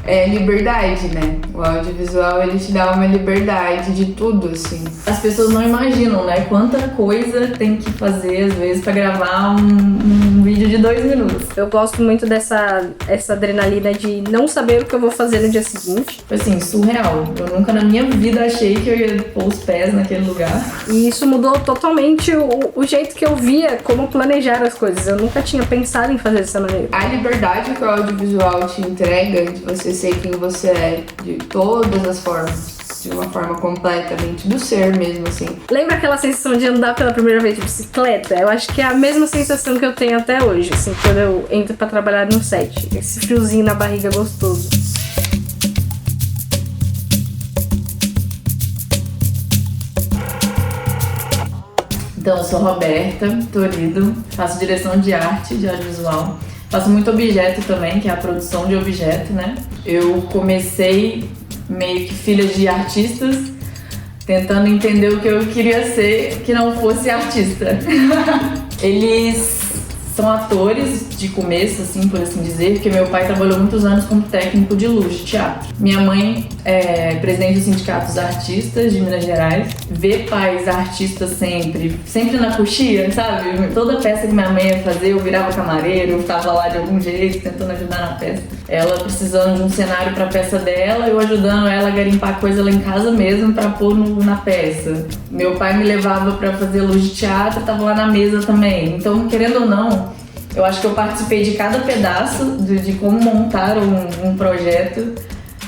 é liberdade, né? O audiovisual, ele te dá uma liberdade de tudo, assim. As pessoas não imaginam, né? Quanta coisa tem que fazer, às vezes, pra gravar um vídeo de 2 minutos. Eu gosto muito essa adrenalina de não saber o que eu vou fazer no dia seguinte. Assim, surreal. Eu nunca na minha vida achei que eu ia pôr os pés naquele lugar. E isso mudou totalmente o jeito que eu via como planejar as coisas. Eu nunca tinha pensado em fazer dessa maneira. A liberdade que o audiovisual te entrega de você ser quem você é, de todas as formas, de uma forma completamente do ser mesmo, assim. Lembra aquela sensação de andar pela primeira vez de bicicleta? Eu acho que é a mesma sensação que eu tenho até hoje, assim, quando eu entro pra trabalhar no set. Esse friozinho na barriga gostoso. Então, eu sou Roberta Torido, faço direção de arte, de audiovisual. Faço muito objeto também, que é a produção de objeto, né? Eu comecei meio que filha de artistas, tentando entender o que eu queria ser que não fosse artista. Eles são atores de começo, assim, por assim dizer, porque meu pai trabalhou muitos anos como técnico de luz de teatro. Minha mãe é presidente do Sindicato dos Artistas de Minas Gerais. Ver pais artistas sempre na coxia, sabe? Toda peça que minha mãe ia fazer, eu virava camareiro, eu ficava lá de algum jeito, tentando ajudar na peça. Ela precisando de um cenário pra peça dela, eu ajudando ela a garimpar coisa lá em casa mesmo pra pôr na peça. Meu pai me levava pra fazer luz de teatro, tava lá na mesa também. Então, querendo ou não, eu acho que eu participei de cada pedaço de como montar um projeto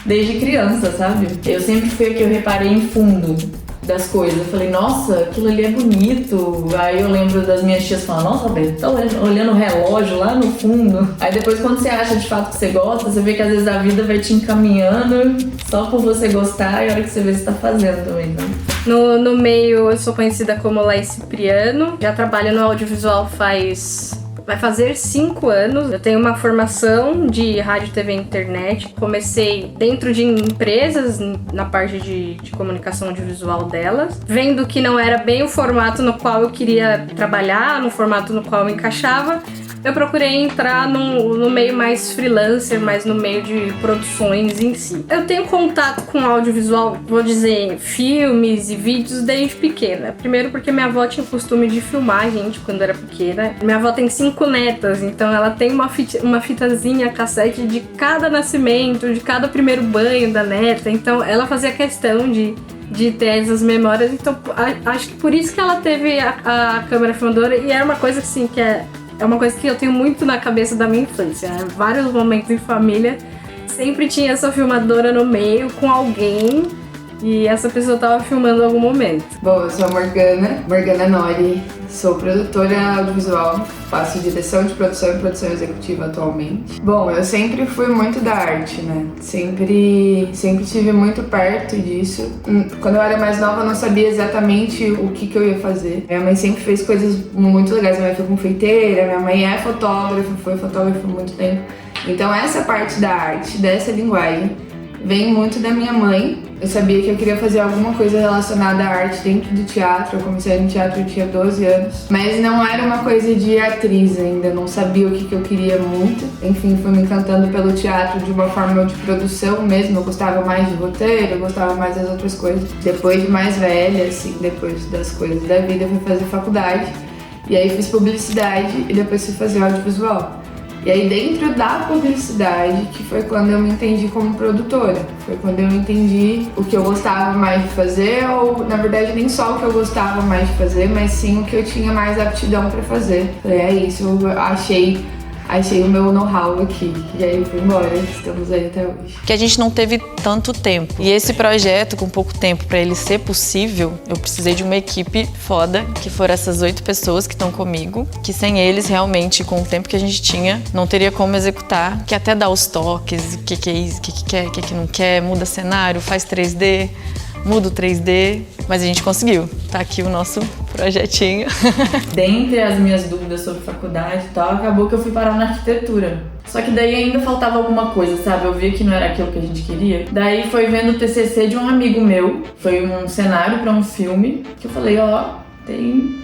desde criança, sabe? Eu sempre fui a que eu reparei em fundo das coisas. Eu falei, nossa, aquilo ali é bonito. Aí eu lembro das minhas tias falando, nossa, Roberto, tá olhando o relógio lá no fundo. Aí depois, quando você acha de fato que você gosta, você vê que às vezes a vida vai te encaminhando só por você gostar e a hora que você vê, você tá fazendo também, né? No meio, eu sou conhecida como Laís Cipriano. Já trabalho no audiovisual vai fazer 5 anos. Eu tenho uma formação de rádio, TV e internet. Comecei dentro de empresas, na parte de comunicação audiovisual delas. Vendo que não era bem o formato no qual eu queria trabalhar, no formato no qual eu encaixava, eu procurei entrar no meio mais freelancer, mais no meio de produções em si. Eu tenho contato com audiovisual, vou dizer, filmes e vídeos desde pequena. Primeiro porque minha avó tinha o costume de filmar a gente quando era pequena. Minha avó tem 5 netas, então ela tem uma fitazinha cassete de cada nascimento, de cada primeiro banho da neta. Então ela fazia questão de ter essas memórias. Então acho que por isso que ela teve a câmera filmadora. E era uma coisa assim que é uma coisa que eu tenho muito na cabeça da minha infância, né? Vários momentos em família, sempre tinha essa filmadora no meio com alguém e essa pessoa tava filmando em algum momento. Bom, eu sou a Morgana Nori, sou produtora audiovisual, faço direção de produção e produção executiva atualmente. Bom, eu sempre fui muito da arte, né? Sempre tive muito perto disso. Quando eu era mais nova, eu não sabia exatamente o que eu ia fazer. Minha mãe sempre fez coisas muito legais. Minha mãe foi confeiteira, minha mãe é fotógrafa, foi fotógrafa há muito tempo. Então essa parte da arte, dessa linguagem, vem muito da minha mãe. Eu sabia que eu queria fazer alguma coisa relacionada à arte dentro do teatro. Eu comecei no teatro, eu tinha 12 anos. Mas não era uma coisa de atriz ainda, não sabia o que eu queria muito. Enfim, fui me encantando pelo teatro de uma forma de produção mesmo. Eu gostava mais de roteiro, eu gostava mais das outras coisas. Depois de mais velha, assim, depois das coisas da vida, eu fui fazer faculdade. E aí fiz publicidade e depois fui fazer audiovisual. E aí dentro da publicidade, que foi quando eu me entendi como produtora. Foi quando eu entendi o que eu gostava mais de fazer, ou na verdade nem só o que eu gostava mais de fazer, mas sim o que eu tinha mais aptidão pra fazer. Falei, é isso, eu achei o meu know-how aqui. E aí fui embora, estamos aí até hoje. Que a gente não teve tanto tempo. E esse projeto, com pouco tempo, para ele ser possível, eu precisei de uma equipe foda, que foram essas 8 pessoas que estão comigo, que sem eles, realmente, com o tempo que a gente tinha, não teria como executar, que até dar os toques, o que é isso, o que quer, o que não quer, muda cenário, faz 3D, muda o 3D, mas a gente conseguiu. Tá aqui o nosso projetinho. Dentre as minhas dúvidas sobre faculdade e tal, acabou que eu fui parar na arquitetura. Só que daí ainda faltava alguma coisa, sabe? Eu vi que não era aquilo que a gente queria. Daí foi vendo o TCC de um amigo meu, foi um cenário pra um filme, que eu falei, ó, tem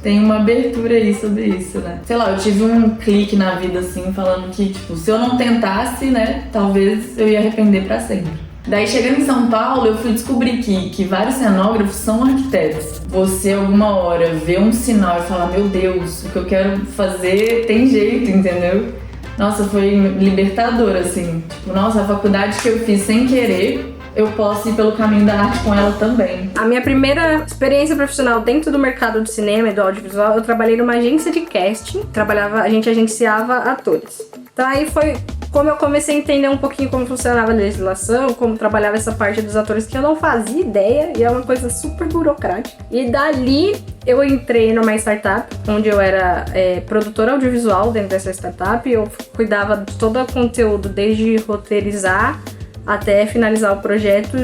tem uma abertura aí sobre isso, né? Sei lá, eu tive um clique na vida, assim, falando que, tipo, se eu não tentasse, né, talvez eu ia arrepender pra sempre. Daí, chegando em São Paulo, eu fui descobrir que vários cenógrafos são arquitetos. Você, alguma hora, vê um sinal e fala, meu Deus, o que eu quero fazer tem jeito, entendeu? Nossa, foi libertador, assim. Tipo, nossa, a faculdade que eu fiz sem querer, eu posso ir pelo caminho da arte com ela também. A minha primeira experiência profissional dentro do mercado do cinema e do audiovisual, eu trabalhei numa agência de casting. A gente agenciava atores. Então aí foi como eu comecei a entender um pouquinho como funcionava a legislação, como trabalhava essa parte dos atores que eu não fazia ideia, e é uma coisa super burocrática. E dali eu entrei numa startup, onde eu era produtora audiovisual dentro dessa startup. Eu cuidava de todo o conteúdo, desde roteirizar até finalizar o projeto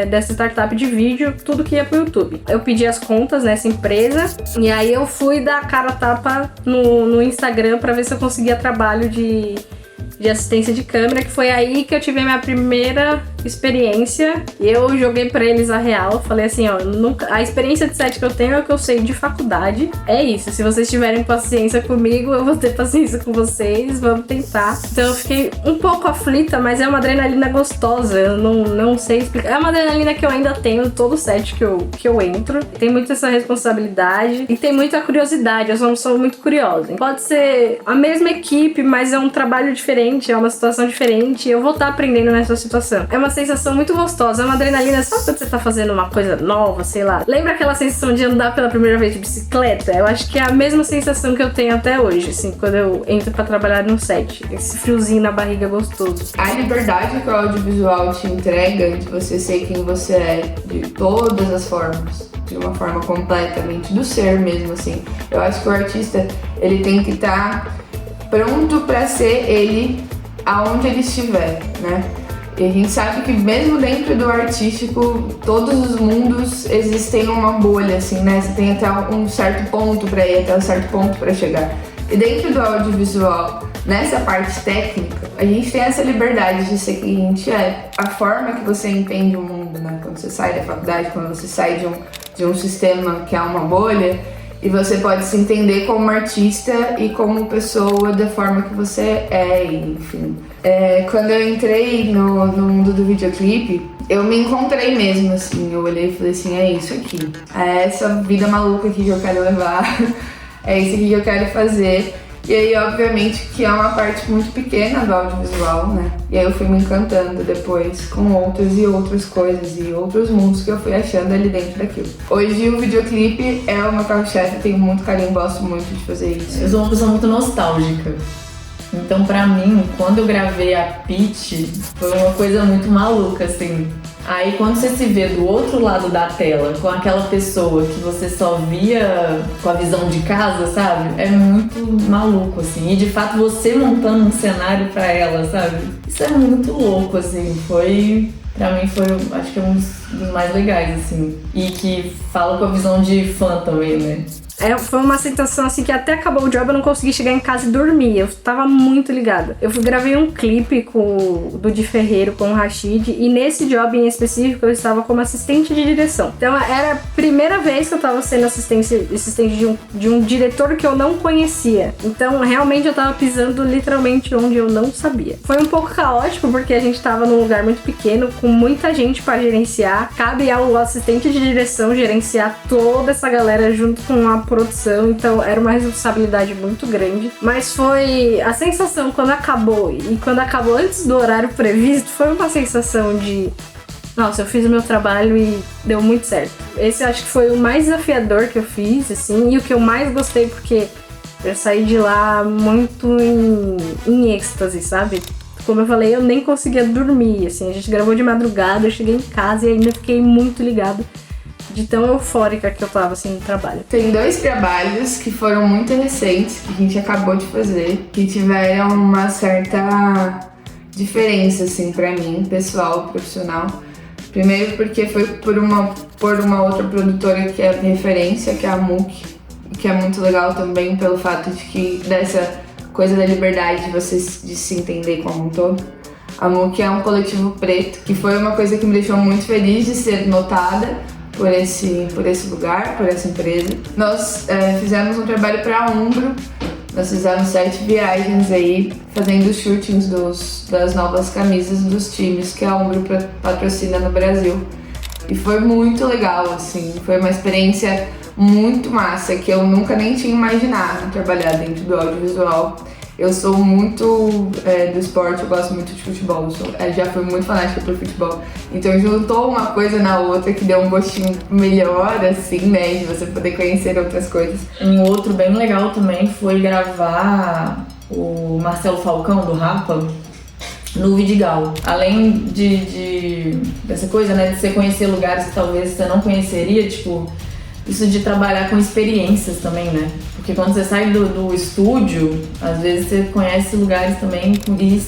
dessa startup de vídeo, tudo que ia pro YouTube. Eu pedi as contas nessa empresa e aí eu fui dar cara a tapa no Instagram pra ver se eu conseguia trabalho de assistência de câmera, que foi aí que eu tive a minha primeira experiência. E eu joguei pra eles a real, falei assim, ó, a experiência de set que eu tenho é o que eu sei de faculdade, é isso, se vocês tiverem paciência comigo, eu vou ter paciência com vocês, vamos tentar. Então eu fiquei um pouco aflita, mas é uma adrenalina gostosa, eu não sei explicar, é uma adrenalina que eu ainda tenho todo set que eu entro, tem muito essa responsabilidade e tem muita curiosidade, eu sou uma pessoa muito curiosa. Pode ser a mesma equipe, mas é um trabalho diferente, é uma situação diferente, eu vou estar aprendendo nessa situação. É uma sensação muito gostosa, é uma adrenalina. Sabe quando você tá fazendo uma coisa nova, sei lá? Lembra aquela sensação de andar pela primeira vez de bicicleta? Eu acho que é a mesma sensação que eu tenho até hoje, assim, quando eu entro pra trabalhar num set. Esse friozinho na barriga gostoso. A liberdade que o audiovisual te entrega de você ser quem você é, de todas as formas, de uma forma completamente do ser mesmo, assim. Eu acho que o artista, ele tem que estar pronto pra ser ele aonde ele estiver, né? E a gente sabe que mesmo dentro do artístico, todos os mundos existem uma bolha, assim, né? Você tem até um certo ponto pra ir, até um certo ponto pra chegar. E dentro do audiovisual, nessa parte técnica, a gente tem essa liberdade de ser quem a gente é. A forma que você entende o mundo, né? Quando você sai da faculdade, quando você sai de um sistema que é uma bolha, e você pode se entender como artista e como pessoa da forma que você é, enfim. Quando eu entrei no mundo do videoclipe, eu me encontrei mesmo, assim. Eu olhei e falei assim, é isso aqui. É essa vida maluca aqui que eu quero levar. É isso aqui que eu quero fazer. E aí, obviamente, que é uma parte muito pequena do audiovisual, né? E aí eu fui me encantando depois com outras e outras coisas e outros mundos que eu fui achando ali dentro daquilo. Hoje o videoclipe é o meu carro-chefe, tenho muito carinho, gosto muito de fazer isso. Eu sou uma pessoa muito nostálgica. Então, pra mim, quando eu gravei a Pitty, foi uma coisa muito maluca, assim. Aí, quando você se vê do outro lado da tela, com aquela pessoa que você só via com a visão de casa, sabe? É muito maluco, assim. E, de fato, você montando um cenário pra ela, sabe? Isso é muito louco, assim. Pra mim, foi, acho que é um dos mais legais, assim. E que fala com a visão de fã também, né? Foi uma sensação assim que até acabou o job eu não consegui chegar em casa e dormir. Eu tava muito ligada. Eu gravei um clipe do Di Ferreiro com o Rashid e nesse job em específico eu estava como assistente de direção. Então era a primeira vez que eu tava sendo assistente de um diretor que eu não conhecia. Então realmente eu tava pisando literalmente onde eu não sabia. Foi um pouco caótico porque a gente tava num lugar muito pequeno com muita gente para gerenciar. Cabe ao assistente de direção gerenciar toda essa galera junto com a produção, então era uma responsabilidade muito grande, mas foi a sensação quando acabou antes do horário previsto, foi uma sensação de nossa, eu fiz o meu trabalho e deu muito certo. Esse acho que foi o mais desafiador que eu fiz, assim, e o que eu mais gostei porque eu saí de lá muito em êxtase, sabe? Como eu falei, eu nem conseguia dormir, assim, a gente gravou de madrugada, eu cheguei em casa e ainda fiquei muito ligada de tão eufórica que eu tava, assim, no trabalho. Tem 2 trabalhos que foram muito recentes, que a gente acabou de fazer, que tiveram uma certa diferença, assim, pra mim, pessoal, profissional. Primeiro porque foi por uma outra produtora que é referência, que é a MUC, que é muito legal também pelo fato de que dessa coisa da liberdade de você de se entender como um todo. A MUC é um coletivo preto, que foi uma coisa que me deixou muito feliz de ser notada, por esse lugar, por essa empresa. Nós fizemos um trabalho para a Umbro. Nós fizemos 7 viagens aí, fazendo shootings das novas camisas dos times que a Umbro patrocina no Brasil. E foi muito legal, assim, foi uma experiência muito massa, que eu nunca nem tinha imaginado trabalhar dentro do audiovisual. Eu sou muito do esporte, eu gosto muito de futebol, já fui muito fanática por futebol. Então juntou uma coisa na outra que deu um gostinho melhor, assim, né, de você poder conhecer outras coisas. Um outro bem legal também foi gravar o Marcelo Falcão, do Rapa, no Vidigal. Além dessa coisa, né, de você conhecer lugares que talvez você não conheceria, tipo, isso de trabalhar com experiências também, né? Porque quando você sai do estúdio, às vezes você conhece lugares também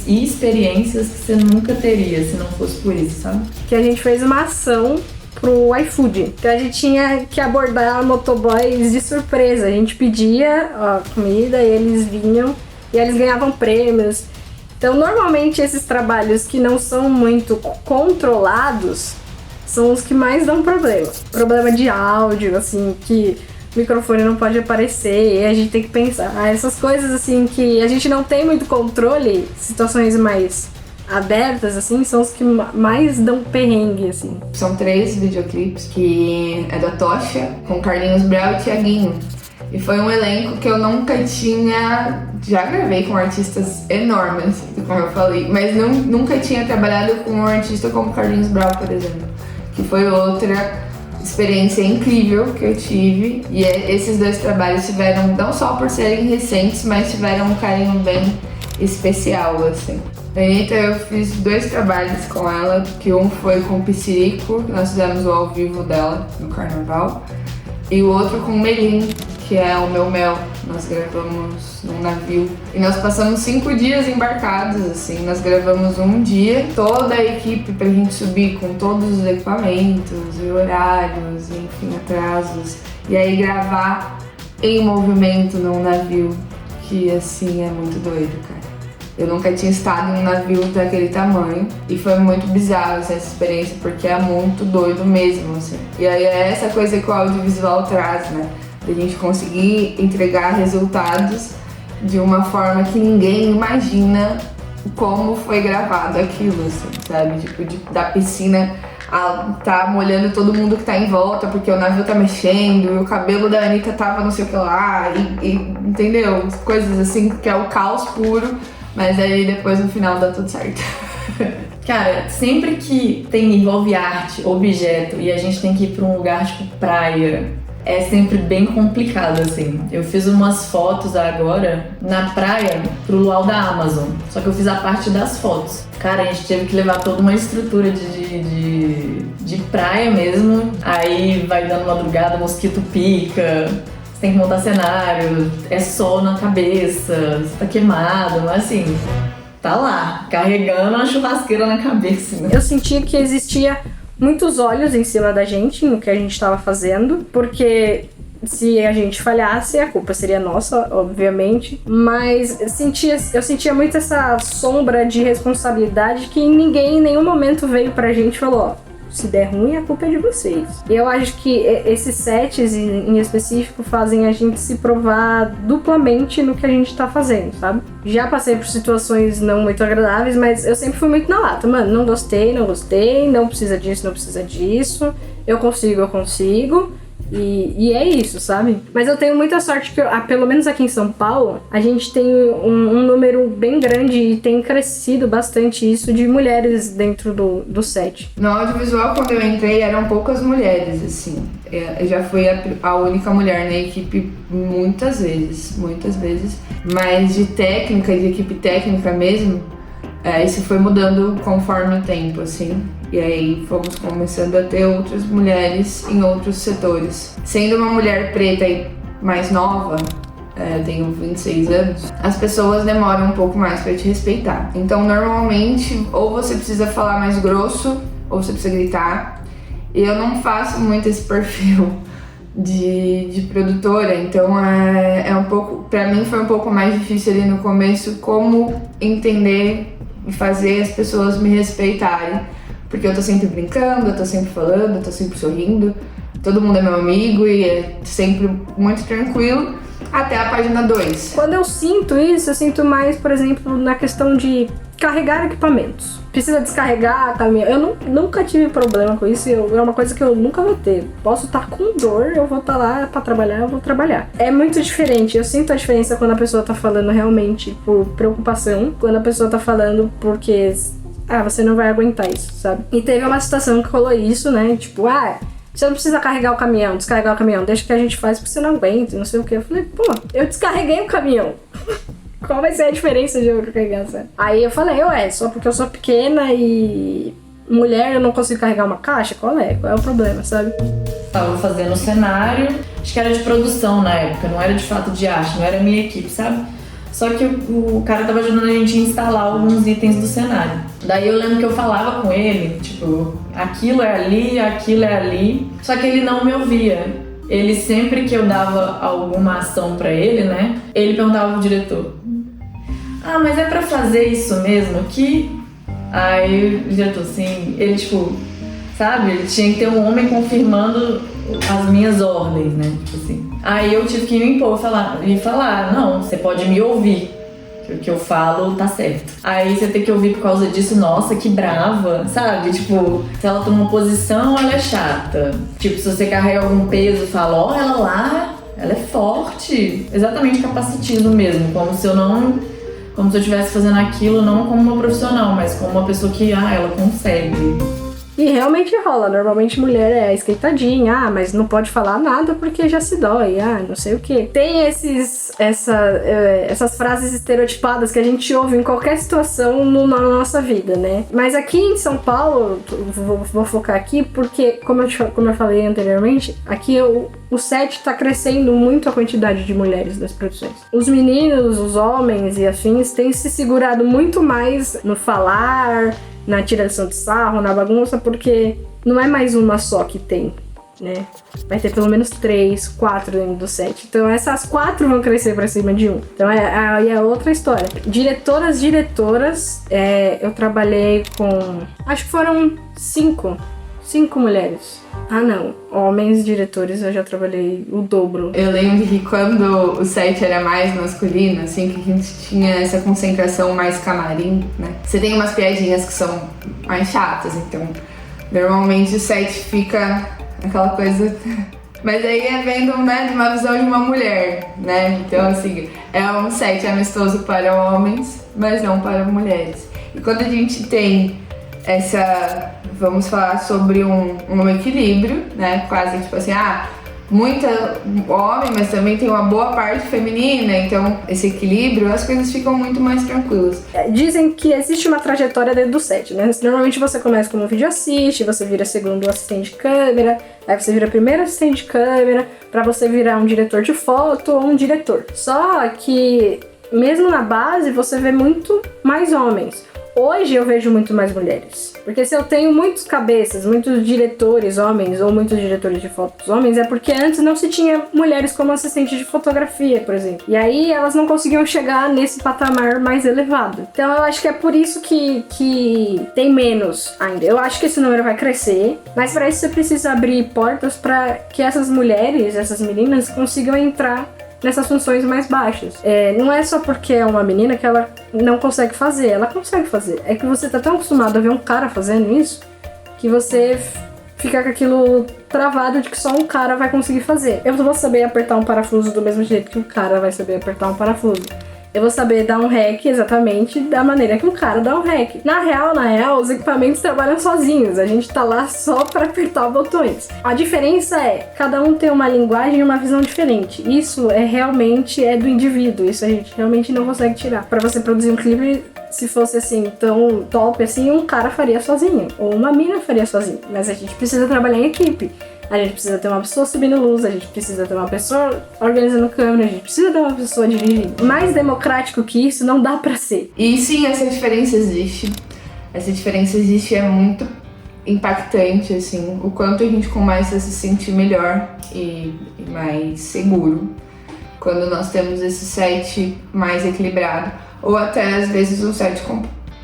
e experiências que você nunca teria se não fosse por isso, sabe? Que a gente fez uma ação pro iFood. Então a gente tinha que abordar motoboys de surpresa. A gente pedia comida e eles vinham e eles ganhavam prêmios. Então normalmente esses trabalhos que não são muito controlados são os que mais dão problema. Problema de áudio, assim, que o microfone não pode aparecer, e a gente tem que pensar. Essas coisas, assim, que a gente não tem muito controle, situações mais abertas, assim, são os que mais dão perrengue, assim. São 3 videoclipes que é da Tocha, com Carlinhos Brau e Thiaguinho. E foi um elenco que eu nunca tinha... Já gravei com artistas enormes, como eu falei, mas nunca tinha trabalhado com um artista como Carlinhos Brau, por exemplo. Que foi outra experiência incrível que eu tive. E esses 2 trabalhos tiveram, não só por serem recentes, mas tiveram um carinho bem especial, assim. A Anitta, eu fiz 2 trabalhos com ela, que um foi com o Psirico, nós fizemos o ao vivo dela no Carnaval, e o outro com o Melim, que é o Meu Mel. Nós gravamos num navio e nós passamos 5 dias embarcados, assim. Nós gravamos um dia, toda a equipe pra gente subir com todos os equipamentos e horários, e, enfim, atrasos. E aí gravar em movimento num navio, que assim é muito doido, cara. Eu nunca tinha estado em um navio daquele tamanho e foi muito bizarro essa experiência, porque é muito doido mesmo, assim. E aí é essa coisa que o audiovisual traz, né? Da gente conseguir entregar resultados de uma forma que ninguém imagina como foi gravado aquilo, assim, sabe? Tipo, da piscina tá molhando todo mundo que tá em volta, porque o navio tá mexendo, e o cabelo da Anitta tava não sei o que lá, e entendeu? Coisas assim, que é o caos puro, mas aí depois no final dá tudo certo. Cara, sempre que envolve arte, objeto, e a gente tem que ir pra um lugar tipo praia, é sempre bem complicado, assim. Eu fiz umas fotos agora na praia pro Luau da Amazon, só que eu fiz a parte das fotos. Cara, a gente teve que levar toda uma estrutura de praia mesmo, aí vai dando madrugada, mosquito pica, você tem que montar cenário, é sol na cabeça, você tá queimado, mas assim, tá lá, carregando uma churrasqueira na cabeça. Né? Eu sentia que existia muitos olhos em cima da gente, no que a gente estava fazendo, porque se a gente falhasse, a culpa seria nossa, obviamente, mas eu sentia muito essa sombra de responsabilidade que ninguém em nenhum momento veio pra gente e falou, ó, se der ruim, a culpa é de vocês. E eu acho que esses sets em específico fazem a gente se provar duplamente no que a gente tá fazendo, sabe? Já passei por situações não muito agradáveis, mas eu sempre fui muito na lata. Mano, não gostei, não precisa disso, eu consigo. E é isso, sabe? Mas eu tenho muita sorte que, pelo menos aqui em São Paulo, a gente tem um número bem grande e tem crescido bastante isso de mulheres dentro do set. No audiovisual, quando eu entrei, eram poucas mulheres, assim. Eu já fui a única mulher na equipe muitas vezes. Mas de equipe técnica mesmo, isso foi mudando conforme o tempo, assim. E aí fomos começando a ter outras mulheres em outros setores. Sendo uma mulher preta e mais nova, tenho 26 anos, as pessoas demoram um pouco mais pra te respeitar. Então, normalmente, ou você precisa falar mais grosso, ou você precisa gritar. E eu não faço muito esse perfil de produtora, então um pouco, pra mim foi um pouco mais difícil ali no começo como entender e fazer as pessoas me respeitarem. Porque eu tô sempre brincando, eu tô sempre falando, eu tô sempre sorrindo, todo mundo é meu amigo e é sempre muito tranquilo, até a página 2. Quando eu sinto isso, eu sinto mais, por exemplo, na questão de carregar equipamentos. Precisa descarregar caminhão. Eu nunca tive problema com isso, é uma coisa que eu nunca vou ter. Posso estar com dor, eu vou estar lá pra trabalhar, eu vou trabalhar. É muito diferente, eu sinto a diferença quando a pessoa tá falando realmente por preocupação, quando a pessoa tá falando porque, você não vai aguentar isso, sabe? E teve uma situação que rolou isso, né, tipo, você não precisa carregar o caminhão, descarregar o caminhão, deixa que a gente faz porque você não aguenta, não sei o que. Eu falei, eu descarreguei o caminhão. Qual vai ser a diferença de eu carregar, sabe? Aí eu falei, só porque eu sou pequena e mulher eu não consigo carregar uma caixa? Qual é o problema, sabe? Tava fazendo cenário, acho que era de produção na época, não era de fato de arte, não era a minha equipe, sabe? Só que o cara tava ajudando a gente a instalar alguns itens do cenário. Daí eu lembro que eu falava com ele, tipo, aquilo é ali, só que ele não me ouvia. Ele sempre que eu dava alguma ação pra ele, né, ele perguntava pro diretor, mas é pra fazer isso mesmo aqui? Aí o diretor, assim, ele tipo, sabe, ele tinha que ter um homem confirmando as minhas ordens, né, tipo assim. Aí eu tive que me impor e falar, não, você pode me ouvir, que o que eu falo tá certo. Aí você tem que ouvir por causa disso, nossa, que brava, sabe? Tipo, se ela toma uma posição, ela é chata. Tipo, se você carrega algum peso, fala, ela lá, ela é forte. Exatamente capacitismo mesmo, como se eu estivesse fazendo aquilo não como uma profissional, mas como uma pessoa que, ela consegue. E realmente rola, normalmente mulher é esquentadinha, mas não pode falar nada porque já se dói, não sei o que. Tem essas frases estereotipadas que a gente ouve em qualquer situação na nossa vida, né? Mas aqui em São Paulo, vou focar aqui porque, como eu falei anteriormente, aqui o set tá crescendo muito a quantidade de mulheres nas produções. Os meninos, os homens e afins têm se segurado muito mais no falar, na tiração de sarro, na bagunça, porque não é mais uma só que tem, né? Vai ter pelo menos 3, 4 dentro do set. Então essas 4 vão crescer pra cima de um. Então aí é outra história. Diretoras, eu trabalhei com... acho que foram 5 mulheres. Não, homens diretores eu já trabalhei o dobro. Eu lembro que quando o set era mais masculino, assim, que a gente tinha essa concentração mais camarim, né? Você tem umas piadinhas que são mais chatas, então normalmente o set fica aquela coisa... Mas aí é vendo, né, de uma visão de uma mulher, né? Então, assim, é um set amistoso para homens, mas não para mulheres. E quando a gente tem vamos falar sobre um equilíbrio, né? Quase tipo assim, muita homem, mas também tem uma boa parte feminina, então esse equilíbrio, as coisas ficam muito mais tranquilas. Dizem que existe uma trajetória dentro do set, né? Normalmente você começa como vídeo assiste, você vira segundo assistente de câmera, aí você vira primeiro assistente de câmera, pra você virar um diretor de foto ou um diretor. Só que mesmo na base você vê muito mais homens. Hoje eu vejo muito mais mulheres. Porque se eu tenho muitos cabeças, muitos diretores homens ou muitos diretores de fotos homens, é porque antes não se tinha mulheres como assistente de fotografia, por exemplo. E aí elas não conseguiam chegar nesse patamar mais elevado. Então eu acho que é por isso que tem menos ainda. Eu acho que esse número vai crescer, mas para isso você precisa abrir portas para que essas mulheres, essas meninas consigam entrar nessas funções mais baixas. Não é só porque é uma menina que ela não consegue fazer, ela consegue fazer. É que você tá tão acostumado a ver um cara fazendo isso que você fica com aquilo travado de que só um cara vai conseguir fazer. Eu vou saber apertar um parafuso do mesmo jeito que um cara vai saber apertar um parafuso. Eu vou saber dar um rec exatamente da maneira que um cara dá um rec. Na real, os equipamentos trabalham sozinhos. A gente tá lá só pra apertar botões. A diferença é, cada um tem uma linguagem e uma visão diferente. Isso realmente do indivíduo. Isso a gente realmente não consegue tirar. Pra você produzir um clipe, se fosse assim, tão top assim, um cara faria sozinho. Ou uma mina faria sozinho. Mas a gente precisa trabalhar em equipe. A gente precisa ter uma pessoa subindo luz, a gente precisa ter uma pessoa organizando câmera, a gente precisa ter uma pessoa dirigindo. Mais democrático que isso não dá pra ser. E sim, essa diferença existe. Essa diferença existe, é muito impactante, assim, o quanto a gente começa a se sentir melhor e mais seguro quando nós temos esse set mais equilibrado. Ou até, às vezes, um set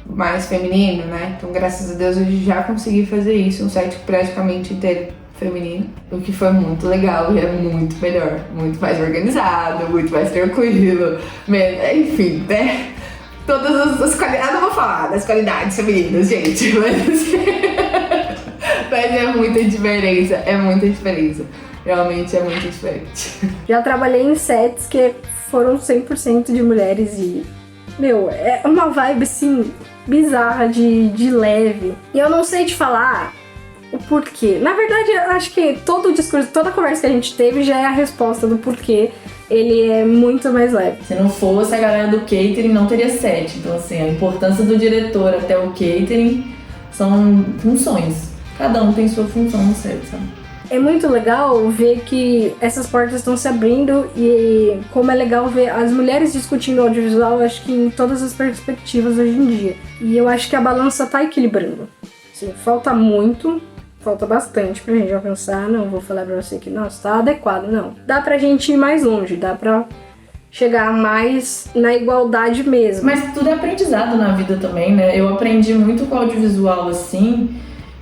mais feminino, né? Então, graças a Deus, eu já consegui fazer isso, um set praticamente inteiro feminino, o que foi muito legal e é muito melhor, muito mais organizado, muito mais tranquilo, enfim, né? Todas as qualidades, eu não vou falar das qualidades femininas, gente, mas é muita diferença, realmente é muito diferente. Já trabalhei em sets que foram 100% de mulheres e, é uma vibe, assim, bizarra de leve. E eu não sei te falar o porquê. Na verdade, eu acho que todo o discurso, toda a conversa que a gente teve já é a resposta do porquê ele é muito mais leve. Se não fosse a galera do catering, não teria set. Então, assim, a importância do diretor até o catering são funções. Cada um tem sua função no set, sabe? É muito legal ver que essas portas estão se abrindo e como é legal ver as mulheres discutindo audiovisual, acho que em todas as perspectivas hoje em dia. E eu acho que a balança tá equilibrando. Assim, falta bastante pra gente alcançar, não vou falar pra você que, nossa, tá adequado, não. Dá pra gente ir mais longe, dá pra chegar mais na igualdade mesmo. Mas tudo é aprendizado na vida também, né? Eu aprendi muito com o audiovisual, assim,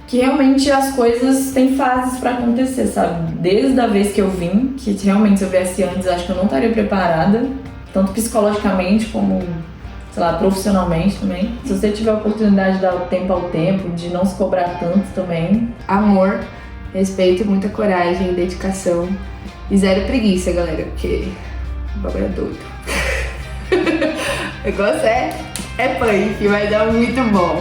que realmente as coisas têm fases pra acontecer, sabe? Desde a vez que eu vim, que realmente se eu viesse antes, acho que eu não estaria preparada, tanto psicologicamente como, sei lá, profissionalmente também. Se você tiver a oportunidade de dar o tempo ao tempo, de não se cobrar tanto também. Amor, respeito, muita coragem, dedicação e zero preguiça, galera, porque o bagulho é doido. O negócio é punk, vai dar muito bom.